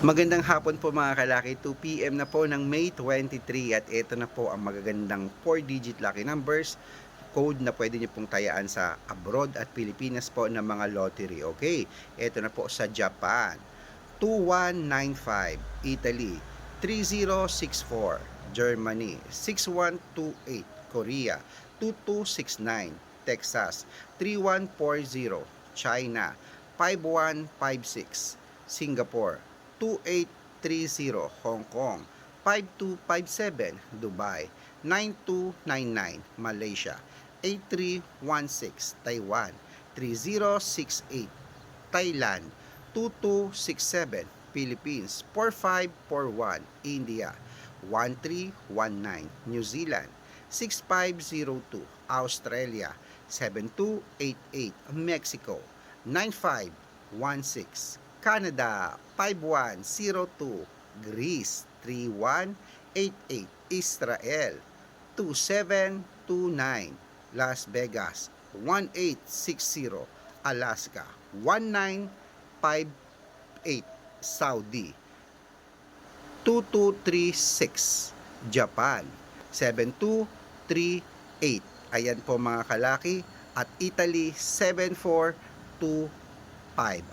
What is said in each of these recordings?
Magandang hapon po mga kalaki, 2 PM na po ng May 23 at ito na po ang magagandang 4-digit lucky numbers code na pwede nyo pong tayaan sa abroad at Pilipinas po ng mga lottery. Okay, ito na po sa Japan, 2195, Italy, 3064, Germany, 6128, Korea, 2269, Texas, 3140, China, 5156, Singapore, 2830, Hong Kong, 5257, Dubai, 9299, Malaysia, 8316, Taiwan, 3068, Thailand, 2267, Philippines, 4541, India, 1319, New Zealand, 6502, Australia, 7288, Mexico, 9516, Canada, 5102, Greece, 3188, Israel, 2729, Las Vegas, 1860, Alaska, 1958, Saudi, 2236, Japan, 7238. Ayan po mga kalaki, at Italy, 7425.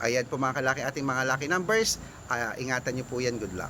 Ayan po mga kalaki ating mga lucky numbers. Ingatan nyo po yan. Good luck.